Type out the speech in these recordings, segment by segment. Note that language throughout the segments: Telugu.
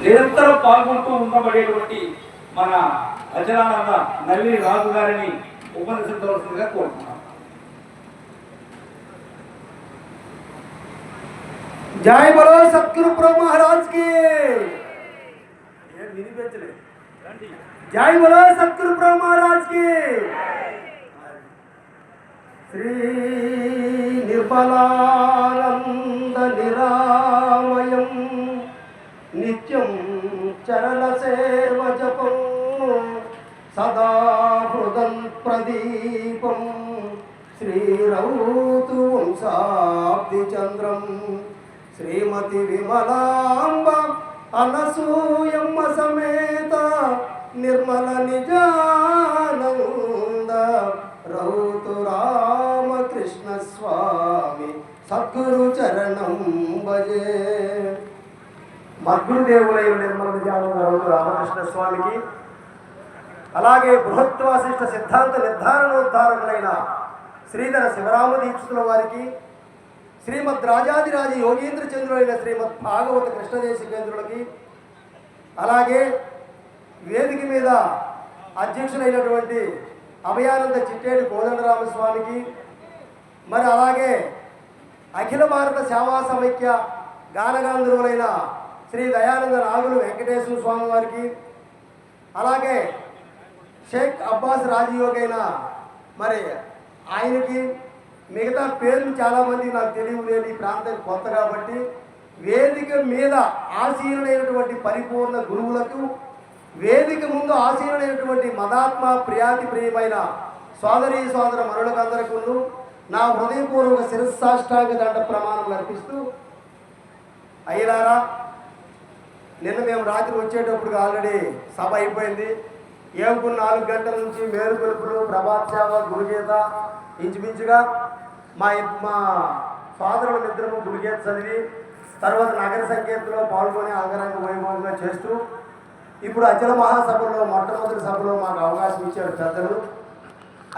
నిరంతరం పాల్గొంటూ ఉండబడేటువంటి మన అజరానంద నల్లి రాజు గారిని ఉపన్యసించవలసిందిగా కోరుతున్నాం. जय बोलो सतगुरु प्रभु महाराज की जय बोलो सतगुरु प्रभु महाराज की श्री निर्मलानंद निरामयं नित्यं चरण सेव जपं सदा हृदं प्रदीपं श्रीरौतु वंशाब्दि चंद्रं श्रीमती विमलांब अनसूयम्म समेत निर्मल निजानंद रौतु रामकृष्ण स्वामी सद्गुरु चरणं भजे. మద్గురుదేవులైన నిర్మల నిజానంద రౌతు రామకృష్ణ స్వామికి, అలాగే బృహత్వాసిష్ట సిద్ధాంత నిర్ధారణోద్ధారకులైన శ్రీధర శివరామ దీక్షితుల వారికి, శ్రీమద్ రాజాదిరాజ యోగీంద్ర చంద్రులైన శ్రీమద్ భాగవత కృష్ణదేశికేంద్రులకి, అలాగే వేదిక మీద అధ్యక్షులైనటువంటి అభయానంద చిట్టేటి కోదండరామస్వామికి, మరి అలాగే అఖిల భారత సేవా సమైక్య గానగాంధర్వులైన శ్రీ దయానంద నాగులు వెంకటేశ్వర స్వామి వారికి, అలాగే షేక్ అబ్బాస్ రాజయోగైన మరి ఆయనకి, మిగతా పేర్లు చాలామంది నాకు తెలియలేదు, ఈ ప్రాంతం కొత్త కాబట్టి, వేదిక మీద ఆసీనులైనటువంటి పరిపూర్ణ గురువులకు, వేదిక ముందు ఆసీనులైనటువంటి మదాత్మ ప్రియాతి ప్రియమైన సోదరీ సోదర మనులకందరికీ నా హృదయపూర్వక శిరస్సాష్టాంగ దండ ప్రమాణం అర్పిస్తూ, అయ్యలారా, నిన్న మేము రాత్రి వచ్చేటప్పుడు ఆల్రెడీ సభ అయిపోయింది. ఏముకున్న 4 గంటల నుంచి మేలు పిలుపులు, ప్రభాత్ సేవ, గురుగీత, ఇంచుమించుగా మా సోదరుల మిత్రము గురుగీత చదివి తర్వాత నగర సంకేతంలో పాల్గొని అంగరంగ వైభవంగా చేస్తూ ఇప్పుడు అచల మహాసభలో మొట్టమొదటి సభలో మాకు అవకాశం ఇచ్చారు పెద్దలు.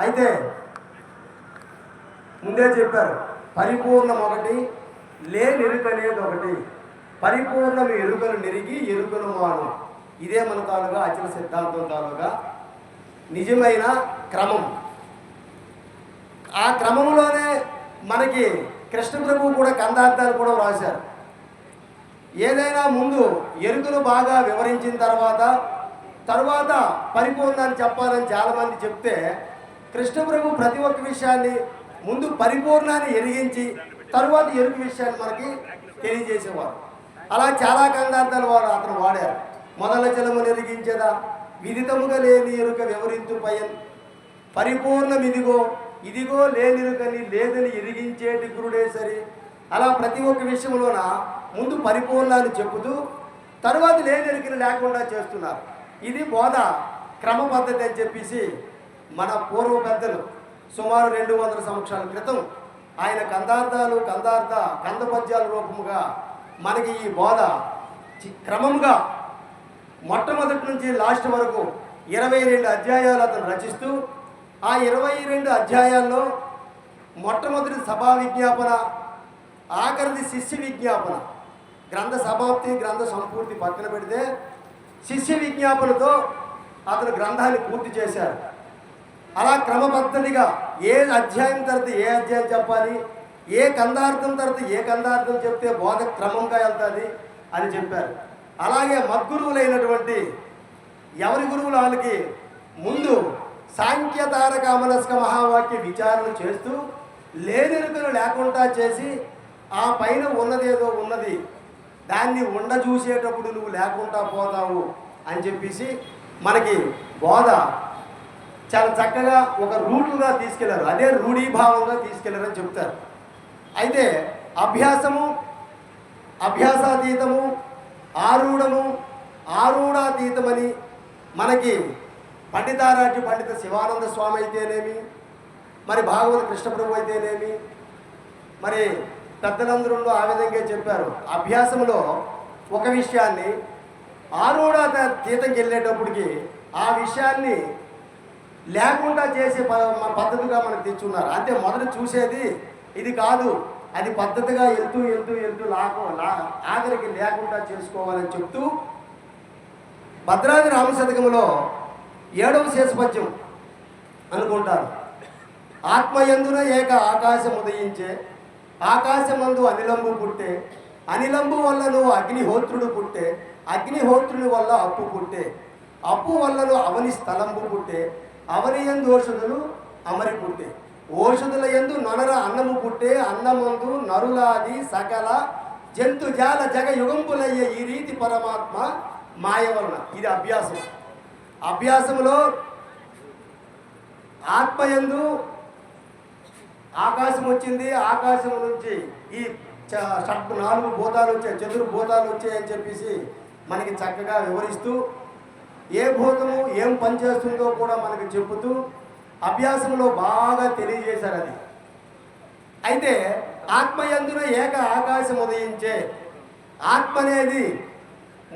అయితే ముందే చెప్పారు, పరిపూర్ణం ఒకటి, లేనిరుకనేది ఒకటి, పరిపూర్ణం ఎరుకను నిరిగి ఎరుకను మాను. ఇదే మన తాలూగా అచల సిద్ధాంతం తాలూగా నిజమైన క్రమం. ఆ క్రమంలోనే మనకి కృష్ణ ప్రభువు కూడా కందార్థాలు కూడా వ్రాశారు. ఏదైనా ముందు ఎరుకను బాగా వివరించిన తర్వాత పరిపూర్ణాన్ని చెప్పాలని చాలామంది చెప్తే, కృష్ణ ప్రభు ప్రతి ఒక్క విషయాన్ని ముందు పరిపూర్ణాన్ని ఎరిగించి తరువాత ఎరుక విషయాన్ని మనకి తెలియజేసేవారు. అలా చాలా కందార్థాలు అతను వాడారు. మొదల జలము నెరిగించదా, విదితముగా లేని ఎరుక వివరించు పయన్, పరిపూర్ణం ఇదిగో, ఇదిగో లేనిరుకని లేదని ఎరిగించేటి గురుడే సరి. అలా ప్రతి ఒక్క విషయంలోన ముందు పరిపూర్ణాన్ని చెబుతూ తర్వాత లేనిరుకని లేకుండా చేస్తున్నారు. ఇది బోధ క్రమ పద్ధతి అని చెప్పేసి మన పూర్వ పెద్దలు సుమారు 200 సంవత్సరాల క్రితం ఆయన కందపద్యాల రూపముగా మనకి ఈ బోధ క్రమంగా మొట్టమొదటి నుంచి లాస్ట్ వరకు 22 అధ్యాయాలు అతను రచిస్తూ, ఆ 22 అధ్యాయాల్లో మొట్టమొదటి సభా విజ్ఞాపన, ఆఖరిది శిష్య విజ్ఞాపన. గ్రంథ సమాప్తి, గ్రంథ సంపూర్తి పక్కన పెడితే శిష్య విజ్ఞాపనతో అతను గ్రంథాన్ని పూర్తి చేశారు. అలా క్రమపద్ధతిగా ఏ అధ్యాయం తర్వాత ఏ అధ్యాయం చెప్పాలి, ఏ కందార్థం తర్వాత ఏ కందార్థం చెప్తే బోధ క్రమంగా వెళ్తుంది అని చెప్పారు. అలాగే మద్గురువులైనటువంటి ఎవరి గురువులు వాళ్ళకి ముందు సాంఖ్యతారక మనస్క మహావాక్య విచారణ చేస్తూ లేనిరుకలు లేకుండా చేసి, ఆ పైన ఉన్నదేదో ఉన్నది దాన్ని చూసేటప్పుడు నువ్వు లేకుండా పోతావు అని చెప్పేసి మనకి బోధ చాలా చక్కగా ఒక రూటుగా తీసుకెళ్లారు. అదే రూఢీభావంగా తీసుకెళ్లారని చెప్తారు. అయితే అభ్యాసము, అభ్యాసాతీతము, ఆరూఢము, ఆరూఢాతీతమని మనకి పండితారాజ్య పండిత శివానంద స్వామి అయితేనేమి, మరి భాగవత కృష్ణప్రభు అయితేనేమి, మరి పెద్దలందరూ ఆ విధంగా చెప్పారు. అభ్యాసంలో ఒక విషయాన్ని ఆరూఢాతీతంకి వెళ్ళేటప్పటికి ఆ విషయాన్ని లేకుండా చేసే పద్ధతిగా మనకు తెచ్చున్నారు. అంటే మొదట చూసేది ఇది కాదు, అది పద్ధతిగా వెళ్తూ ఆఖరికి లేకుండా చేసుకోవాలని చెప్తూ భద్రాద్రి రామశతకములో 7వ శేషపద్యం అనుకుంటారు. ఆత్మయందున ఏక ఆకాశం ఉదయించే, ఆకాశమందు అనిలంబు పుట్టే, అనిలంబు వల్లను అగ్నిహోత్రుడు పుట్టే, అగ్నిహోత్రుని వల్ల అప్పు పుట్టే, అప్పు వల్లను అవని స్థలంబు పుట్టే, అవని యందు ఓషధులు అమరి పుట్టే, ఓషధుల యందు నొనర అన్నము పుట్టే, అన్నమందు నరులాది సకల జంతుజాల జగ యుగంపులయ్యే ఈ రీతి పరమాత్మ మాయ వలన. ఇది అభ్యాసం. అభ్యాసంలో ఆత్మయందు ఆకాశం వచ్చింది, ఆకాశం నుంచి ఈ 4 భూతాలు వచ్చాయి, చతుర్ భూతాలు వచ్చాయని చెప్పేసి మనకి చక్కగా వివరిస్తూ ఏ భూతము ఏం పనిచేస్తుందో కూడా మనకి చెబుతూ అభ్యాసంలో బాగా తెలియజేశారు. అది అయితే ఆత్మయందున ఏక ఆకాశం ఉదయించే, ఆత్మ అనేది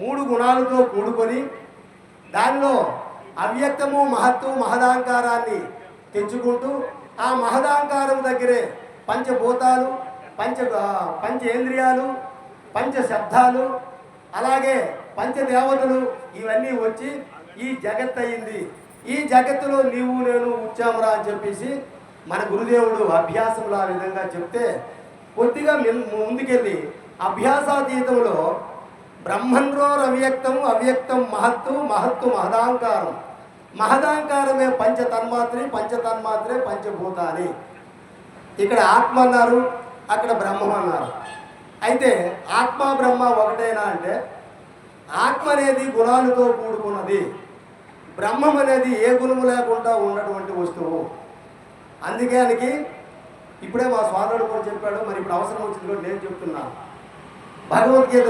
3 గుణాలతో కూడుకొని దానిలో అవ్యక్తము మహత్తు మహదాంకారాన్ని తెచ్చుకుంటూ ఆ మహదాంకారం దగ్గరే పంచభూతాలు పంచేంద్రియాలు పంచశబ్దాలు అలాగే పంచదేవతలు ఇవన్నీ వచ్చి ఈ జగత్ అయింది. ఈ జగత్తులో నీవు నేను వచ్చామురా అని చెప్పేసి మన గురుదేవుడు అభ్యాసంలో ఆ విధంగా చెప్తే కొద్దిగా ముందుకెళ్ళి అభ్యాసాతీతంలో బ్రహ్మన్రోర్ అవ్యక్తం అవ్యక్తం మహత్తు మహత్తు మహదాంకారం, మహదాంకారమే పంచతన్మాత్రే పంచభూతాని. ఇక్కడ ఆత్మ అన్నారు, అక్కడ బ్రహ్మం అన్నారు. అయితే ఆత్మ బ్రహ్మ ఒకటేనా అంటే ఆత్మ అనేది గుణాలతో కూడుకున్నది, బ్రహ్మం అనేది ఏ గుణము లేకుండా ఉన్నటువంటి వస్తువు. అందుకే ఇప్పుడే మా స్వామివాడు కూడా చెప్పాడు, మరి ఇప్పుడు అవసరం వచ్చింది కూడా నేను చెప్తున్నాను. భగవద్గీత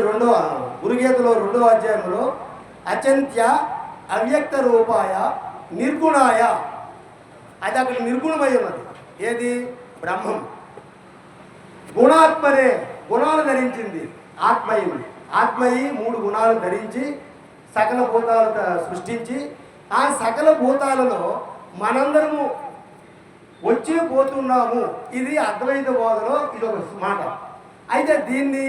గురుగీతలో 2వ అధ్యాయంలో అచింత్య అవ్యక్త రూపాయ నిర్గుణాయ, అది అక్కడ నిర్గుణమై ఉన్నది. ఏది? బ్రహ్మం. గుణాత్మనే గుణాలు ధరించింది ఆత్మయింది. ఆత్మయి 3 గుణాలు ధరించి సకల భూతాలు సృష్టించి ఆ సకల భూతాలలో మనందరము వచ్చి పోతున్నాము. ఇది అద్వైత బోధలో ఇది ఒక మాట. అయితే దీన్ని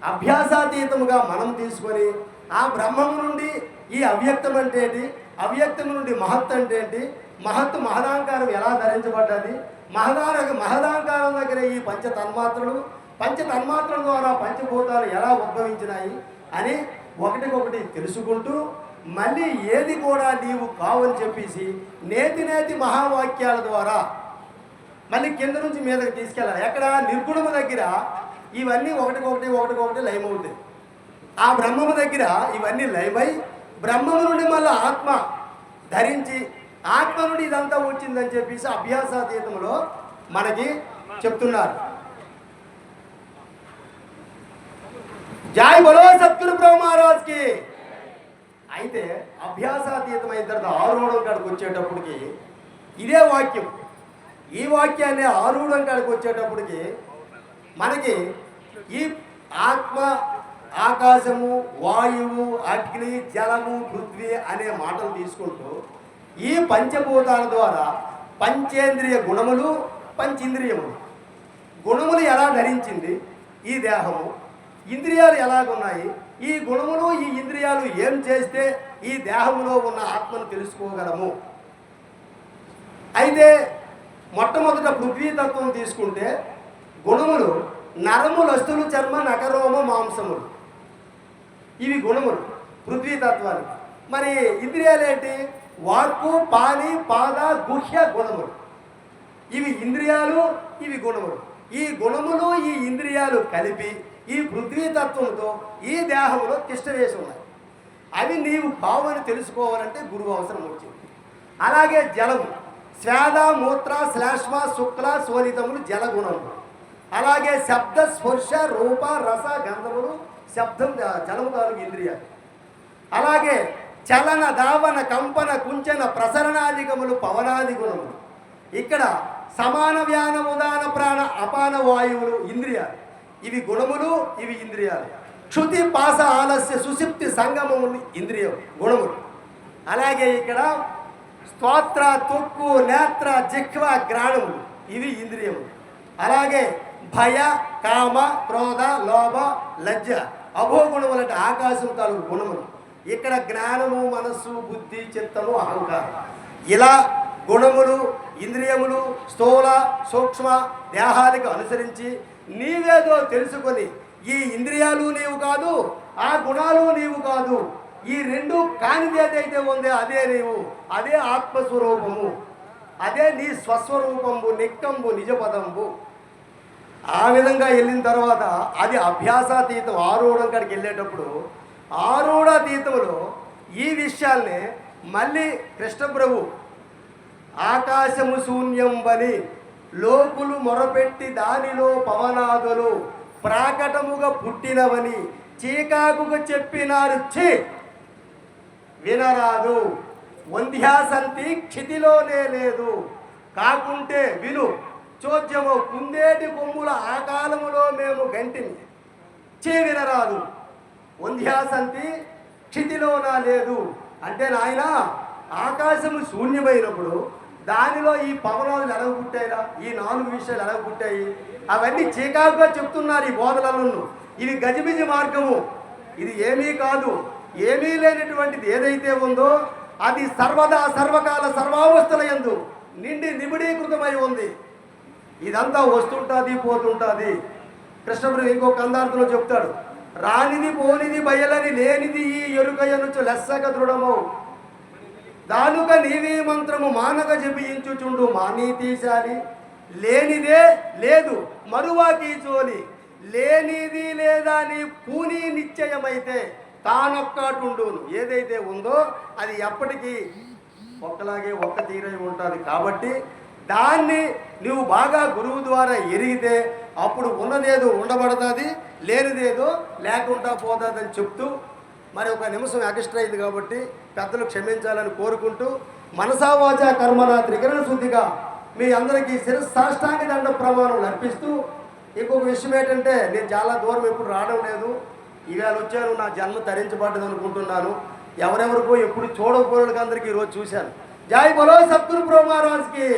అభ్యాసాతీతముగా మనం తీసుకొని ఆ బ్రహ్మము నుండి ఈ అవ్యక్తం అంటే ఏంటి, అవ్యక్తం నుండి మహత్ అంటే ఏంటి, మహత్తు మహదాంకారం ఎలా ధరించబడ్డది, మహదాంకారం దగ్గర ఈ పంచతన్మాత్రల ద్వారా పంచభూతాలు ఎలా ఉద్భవించినాయి అని ఒకటికొకటి తెలుసుకుంటూ మళ్ళీ ఏది కూడా నీవు కావని చెప్పేసి నేతి మహావాక్యాల ద్వారా మళ్ళీ కింద నుంచి మీదకి తీసుకెళ్ళాలి. ఎక్కడ? నిర్గుణము దగ్గర ఇవన్నీ ఒకటికొకటి లయమవుతాయి. ఆ బ్రహ్మము దగ్గర ఇవన్నీ లయమై బ్రహ్మము నుండి మళ్ళీ ఆత్మ ధరించి ఆత్మ నుండి ఇదంతా వచ్చిందని చెప్పేసి అభ్యాసాతీతంలో మనకి చెప్తున్నారు. జై బలో సద్గురు బ్రహ్మరాజ్కి. అయితే అభ్యాసాతీతమైన తర్వాత ఆరూఢం కాడికి వచ్చేటప్పటికి ఇదే వాక్యం, ఈ వాక్యాన్ని ఆరూఢం కాడికి వచ్చేటప్పటికి మనకి ఈ ఆత్మ, ఆకాశము, వాయువు, అగ్ని, జలము, పృథ్వీ అనే మాటలు తీసుకుంటూ ఈ పంచభూతాల ద్వారా పంచేంద్రియ గుణములు పంచేంద్రియములు, గుణములు ఎలా ధరించింది ఈ దేహము, ఇంద్రియాలు ఎలాగున్నాయి, ఈ గుణములు ఈ ఇంద్రియాలు ఏం చేస్తే ఈ దేహంలో ఉన్న ఆత్మను తెలుసుకోగలము. అయితే మొట్టమొదట పృథ్వీతత్వం తీసుకుంటే గుణములు నరములు, అస్థులు, చర్మ, నకరోమ, మాంసములు, ఇవి గుణములు పృథ్వీతత్వానికి. మరి ఇంద్రియాలు ఏంటి? వాక్కు, పాని, పాద, గుహ్య గుణములు. ఇవి ఇంద్రియాలు, ఇవి గుణములు. ఈ గుణములు ఈ ఇంద్రియాలు కలిపి ఈ పృథ్వీతత్వంతో ఈ దేహంలో తిష్టవేసి ఉన్నాయి. అవి నీవు కావని తెలుసుకోవాలంటే గురువు అవసరం వచ్చింది. అలాగే జలము, స్వేద, మూత్ర, శ్లేష్మ, శుక్ల, శోణితములు జలగుణములు. అలాగే శబ్ద, స్పర్శ, రూప, రస, గంధములు శబ్దం జలము తాలూకు ఇంద్రియాలు. అలాగే చలన, దావన, కంపన, కుంచన, ప్రసరణాదికములు పవనాది గుణములు. ఇక్కడ సమాన, వ్యాన, ఉదాన, ప్రాణ, అపాన వాయువులు ఇంద్రియాలు. ఇవి గుణములు, ఇవి ఇంద్రియాలు. క్షుతి, పాస, ఆలస్య, సుషిప్తి, సంగమములు ఇంద్రియం గుణములు. అలాగే ఇక్కడ స్తోత్ర, తుక్కు, నేత్ర, జిహ్వ, గ్రాణములు ఇవి ఇంద్రియములు. అలాగే భయ, కామ, క్రోధ, లోభ, లజ్జ, అభోగుణములు అంటే ఆకాశం తాలూకు గుణములు. ఇక్కడ జ్ఞానము, మనస్సు, బుద్ధి, చిత్తము, అహంకారం, ఇలా గుణములు, ఇంద్రియములు, స్థూల సూక్ష్మ దేహాలకు అనుసరించి నీవేదో తెలుసుకొని ఈ ఇంద్రియాలు నీవు కాదు, ఆ గుణాలు నీవు కాదు, ఈ రెండు కానిది ఏదైతే ఉందో అదే నీవు, అదే ఆత్మస్వరూపము, అదే నీ స్వస్వరూపంబు, నిక్కంబు, నిజపదంబు. ఆ విధంగా వెళ్ళిన తర్వాత అది అభ్యాసాతీతం. ఆరూఢం కాడికి వెళ్ళేటప్పుడు ఆరూఢాతీతంలో ఈ విషయాల్ని మళ్ళీ కృష్ణప్రభు ఆకాశము శూన్యం బని లోకులు మొరపెట్టి దానిలో పవనాదులు ప్రాకటముగా పుట్టినవని చీకాకుగా చెప్పినారు. ఛీ వినరాదు, వంధ్యాసంతి క్షితిలోనే లేదు, కాకుంటే విను చోద్యము కుందేటి కొమ్ముల ఆ కాలములో మేము గంటిని. చీ వినరాదు, వంధ్యాసంతి క్షితిలోనా లేదు అంటే నాయన ఆకాశము శూన్యమైనప్పుడు దానిలో ఈ పవనాలు ఎలాగ పుట్టాయిరా, ఈ 4 విషయాలు ఎలాగ పుట్టాయి, అవన్నీ చీకాకుగా చెప్తున్నారు ఈ బోధనలను. ఇది గజిబిజి మార్గము, ఇది ఏమీ కాదు. ఏమీ లేనటువంటిది ఏదైతే ఉందో అది సర్వదా సర్వకాల సర్వావస్థల యందు నిండి నిబిడీకృతమై ఉంది. ఇదంతా వస్తుంటుంది, పోతుంటుంది. కృష్ణుడు ఇంకో కందార్థంలో చెప్తాడు, రానిది పోనిది బయలని లేనిది ఈ ఎరుక ఎనుచు లెస్సక దృఢము దానుక నీవీ మంత్రము మానక జపించుచుండు మానీతీశాలి. లేనిదే లేదు మరువాకి చోలి, లేనిది లేదా నీ పూని నిశ్చయమైతే తానొక్కటుండును. ఏదైతే ఉందో అది ఎప్పటికీ ఒక్కలాగే ఒక్క తీరై ఉంటుంది. కాబట్టి దాన్ని నువ్వు బాగా గురువు ద్వారా ఎరిగితే అప్పుడు ఉన్నదేదో ఉండబడుతుంది, లేనిదేదో లేకుండా పోతుందని చెప్తూ మరి ఒక నిమిషం ఎక్స్ట్రా అయింది కాబట్టి పెద్దలు క్షమించాలని కోరుకుంటూ మనసా వాచా కర్మన త్రికరణ శుద్ధిగా మీ అందరికీ శిరస్సాష్టాంగ దండ ప్రమాణం అర్పిస్తూ ఇంకొక విషయం ఏంటంటే నేను చాలా దూరం ఎప్పుడు రావడం లేదు, ఇవాళ వచ్చాను, నా జన్మ తరించబడ్డది అనుకుంటున్నాను. ఎవరెవరికో ఎప్పుడు చూడకపోయినకి అందరికీ ఈరోజు చూశాను. జై బలో సద్గురు బ్రహ్మరాజ్కి.